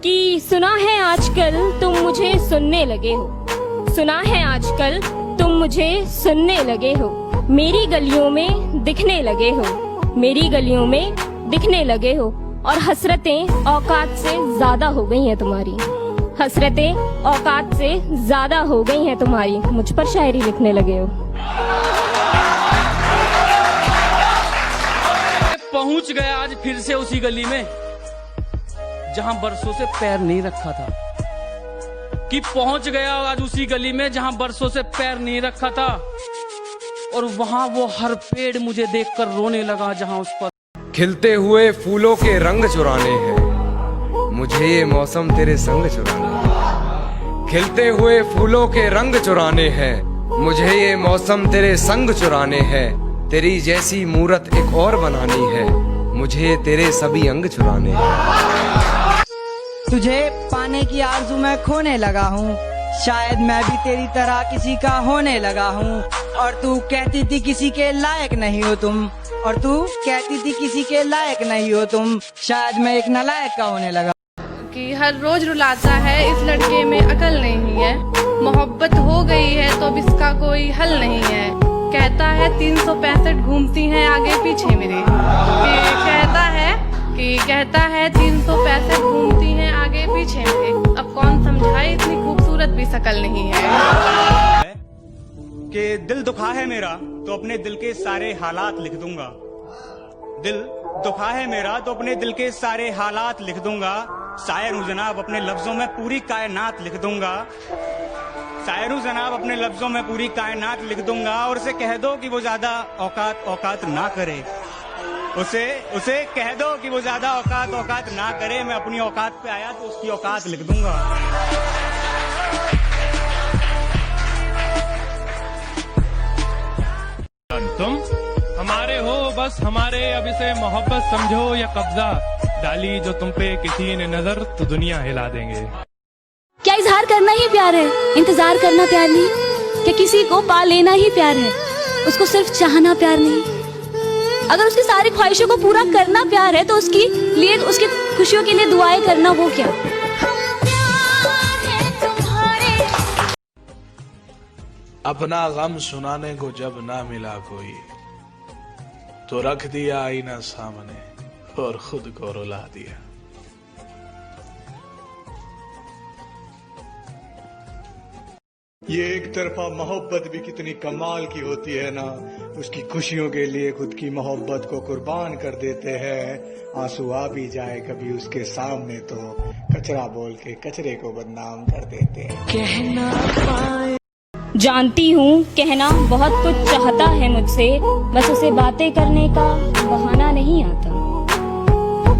कि सुना है आजकल तुम मुझे सुनने लगे हो, सुना है आजकल तुम मुझे सुनने लगे हो, मेरी गलियों में दिखने लगे हो, मेरी गलियों में दिखने लगे हो, और हसरतें औकात से ज्यादा हो गई हैं तुम्हारी, हसरतें औकात से ज्यादा हो गई हैं तुम्हारी, मुझ पर शायरी लिखने लगे हो। पहुंच गया आज फिर से उसी गली में जहां बरसों से पैर नहीं रखा था, कि पहुंच गया आज उसी गली में जहां बरसों से पैर नहीं रखा था, और वहां वो हर पेड़ मुझे देखकर रोने लगा जहां उस पर खिलते हुए फूलों के रंग चुराने हैं, मुझे ये मौसम तेरे संग चुराने हैं। खिलते हुए फूलों के रंग चुराने हैं, मुझे ये मौसम तेरे संग चुराने हैं। तेरी जैसी मूरत एक और बनानी है, मुझे तेरे सभी अंग चुराने हैं। तुझे पाने की आरज़ू में खोने लगा हूँ, शायद मैं भी तेरी तरह किसी का होने लगा हूँ। और तू कहती थी किसी के लायक नहीं हो तुम, और तू कहती थी किसी के लायक नहीं हो तुम, शायद मैं एक नालायक का होने लगा। कि हर रोज रुलाता है इस लड़के में अकल नहीं है, मोहब्बत हो गई है तो अब इसका कोई हल नहीं है। कहता है 365 घूमती हैं आगे पीछे मेरे, कहता है 365 घूमती हैं आगे पीछे मेरे। अब कौन समझाए इतनी खूबसूरत भी शकल नहीं है। कि दिल दुखा है मेरा तो अपने दिल के सारे हालात लिख दूंगा, दिल दुखा है मेरा तो अपने दिल के सारे हालात लिख दूंगा। शायर हूँ जनाब अपने लफ्जों में पूरी कायनात लिख दूंगा, शायर हूँ जनाब अपने लफ्जों में पूरी कायनात लिख दूंगा। और उसे कह दो कि वो ज्यादा औकात ना करे, उसे कह दो कि वो ज्यादा औकात ना करे। मैं अपनी औकात पे आया तो उसकी औकात लिख दूंगा। तुम हमारे हो बस हमारे, अब इसे मोहब्बत समझो या कब्जा, डाली जो तुम पे किसी ने नजर तो दुनिया हिला देंगे। क्या इजहार करना ही प्यार है, इंतजार करना प्यार नहीं? क्या किसी को पा लेना ही प्यार है, उसको सिर्फ चाहना प्यार नहीं? अगर उसकी सारी ख्वाहिशों को पूरा करना प्यार है तो उसकी लिए उसकी खुशियों के लिए दुआएं करना वो क्या? अपना गम सुनाने को जब ना मिला कोई, तो रख दिया आईना सामने और खुद को रुला दिया। ये एक तरफा मोहब्बत भी कितनी कमाल की होती है ना, उसकी खुशियों के लिए खुद की मोहब्बत को कुर्बान कर देते हैं। आंसू आ भी जाए कभी उसके सामने तो कचरा बोल के कचरे को बदनाम कर देते हैं। कहना पाए जानती हूँ कहना बहुत कुछ चाहता है मुझसे, बस उसे बातें करने का बहाना नहीं आता।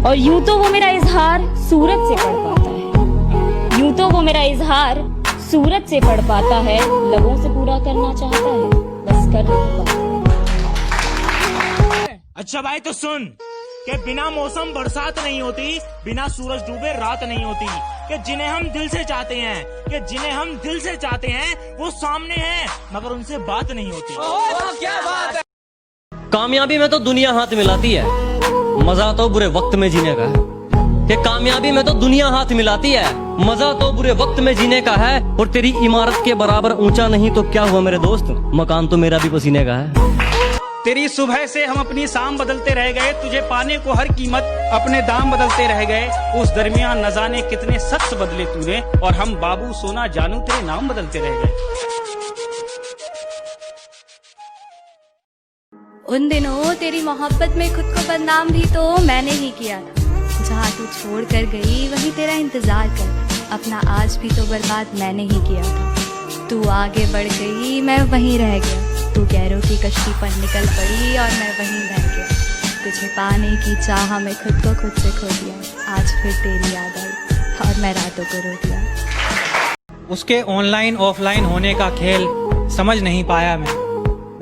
और यूं तो वो मेरा इजहार सूरत से पढ़ पाता है, यूं तो वो मेरा इजहार सूरत से पढ़ पाता है, लबों से पूरा करना चाहता है बस कर नहीं पाता। अच्छा भाई तो सुन कि बिना मौसम बरसात नहीं होती, बिना सूरज डूबे रात नहीं होती। कि जिन्हें हम दिल से चाहते हैं, कि जिन्हें हम दिल से चाहते हैं वो सामने हैं मगर उनसे बात नहीं होती। क्या बात है। कामयाबी में तो दुनिया हाथ मिलाती है, मजा तो बुरे वक्त में जीने का है। कि कामयाबी में तो दुनिया हाथ मिलाती है, मजा तो बुरे वक्त में जीने का है। और तेरी इमारत के बराबर ऊंचा नहीं तो क्या हुआ मेरे दोस्त, मकान तो मेरा भी पसीने का है। तेरी सुबह से हम अपनी शाम बदलते रह गए, तुझे पाने को हर कीमत अपने दाम बदलते रह गए। उस दरमियान न जाने कितने शख्स बदले तूने, और हम बाबू सोना जानू तेरे नाम बदलते रह गए। उन दिनों तेरी मोहब्बत में खुद को बदनाम भी तो मैंने ही किया था। जहाँ तू छोड़ कर गई वहीं तेरा इंतजार कर, अपना आज भी तो बर्बाद मैंने ही किया था। तू आगे बढ़ गई मैं वहीं रह गया, तू गैरों की कश्ती पर निकल पड़ी और मैं वहीं बह गया। तुझे पाने की चाह में खुद को खुद से खो दिया, आज फिर तेरी याद आई और मैं रातों को रो दिया। उसके ऑनलाइन ऑफलाइन होने का खेल समझ नहीं पाया मैं,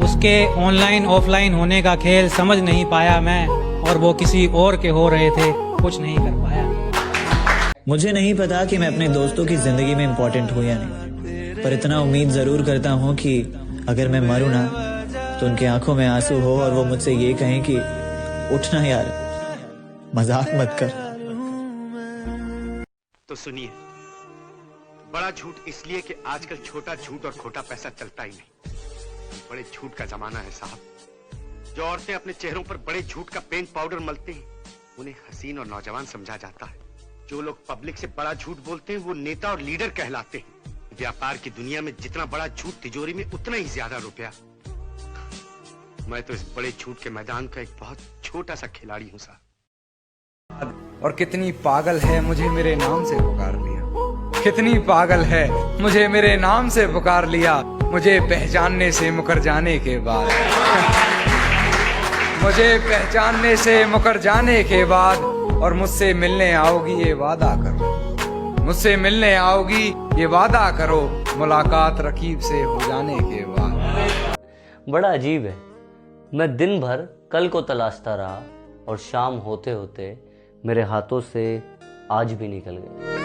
उसके ऑनलाइन ऑफलाइन होने का खेल समझ नहीं पाया मैं, और वो किसी और के हो रहे थे कुछ नहीं कर पाया। मुझे नहीं पता कि मैं अपने दोस्तों की जिंदगी में इम्पोर्टेंट हूँ या नहीं, पर इतना उम्मीद जरूर करता हूँ कि अगर मैं मरूं ना तो उनकी आंखों में आंसू हो और वो मुझसे ये कहें कि उठना यार, मजाक मत कर। तो सुनिए, बड़ा झूठ इसलिए कि आजकल छोटा झूठ और खोटा पैसा चलता ही नहीं। बड़े झूठ का जमाना है साहब। जो औरतें अपने चेहरों पर बड़े झूठ का पेंट पाउडर मलते हैं, उन्हें हसीन और नौजवान समझा जाता है। जो लोग पब्लिक से बड़ा झूठ बोलते हैं, वो नेता और लीडर कहलाते हैं। व्यापार की दुनिया में जितना बड़ा झूठ तिजोरी में, उतना ही ज्यादा रुपया। मैं तो इस बड़े झूठ के मैदान का एक बहुत छोटा सा खिलाड़ी हूँ साहब। और कितनी पागल है मुझे मेरे नाम से पुकार लिया, कितनी पागल है मुझे मेरे नाम से पुकार लिया। मुझे पहचानने से मुकर जाने के बाद मुझे पहचानने से मुकर जाने के बाद और मुझसे मिलने आओगी ये वादा करो, मुझसे मिलने आओगी ये वादा करो, मुलाकात रकीब से हो जाने के बाद। बड़ा अजीब है, मैं दिन भर कल को तलाशता रहा और शाम होते होते मेरे हाथों से आज भी निकल गए।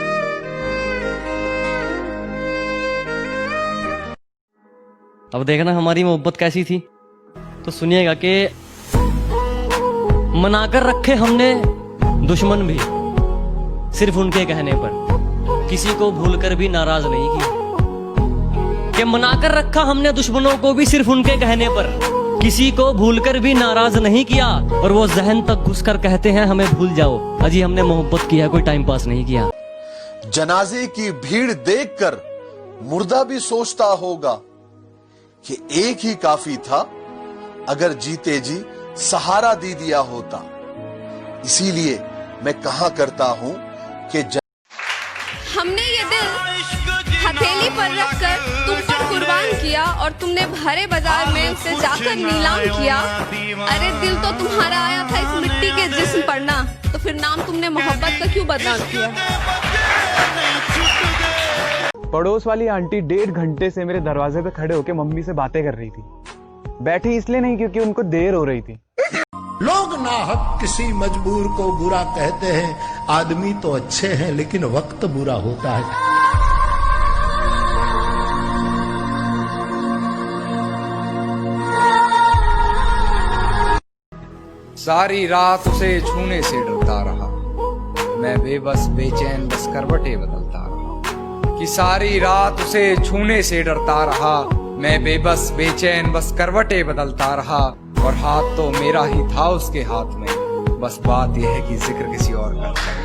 अब देखना हमारी मोहब्बत कैसी थी, तो सुनिएगा कि मनाकर रखे हमने दुश्मन भी सिर्फ उनके कहने पर, किसी को भूलकर भी नाराज नहीं किया। कि मनाकर रखा हमने दुश्मनों को भी सिर्फ उनके कहने पर, किसी को भूलकर भी नाराज नहीं किया। और वो जहन तक घुसकर कहते हैं हमें भूल जाओ, अजी हमने मोहब्बत किया, कोई टाइम पास नहीं किया। जनाजे की भीड़ देखकर मुर्दा भी सोचता होगा कि एक ही काफी था, अगर जीते जी सहारा दे दिया होता। इसीलिए मैं कहा करता हूं कि हमने ये दिल हथेली पर रखकर तुम पर कुर्बान किया और तुमने भरे बाजार में उसे जाकर नीलाम किया। अरे दिल तो तुम्हारा आया था इस मिट्टी के जिस्म पर ना, तो फिर नाम तुमने मोहब्बत का क्यों बदनाम किया? पड़ोस वाली आंटी 1.5 घंटे से मेरे दरवाजे पे खड़े होकर मम्मी से बातें कर रही थी। बैठी इसलिए नहीं क्योंकि उनको देर हो रही थी। लोग नाहक किसी मजबूर को बुरा कहते हैं। आदमी तो अच्छे हैं लेकिन वक्त बुरा होता है। सारी रात उसे छूने से डरता रहा, मैं बेबस बेचैन बस करवटें बदलता रहा। कि सारी रात उसे छूने से डरता रहा, मैं बेबस बेचैन बस करवटें बदलता रहा। और हाथ तो मेरा ही था उसके हाथ में, बस बात यह है कि जिक्र किसी और का था।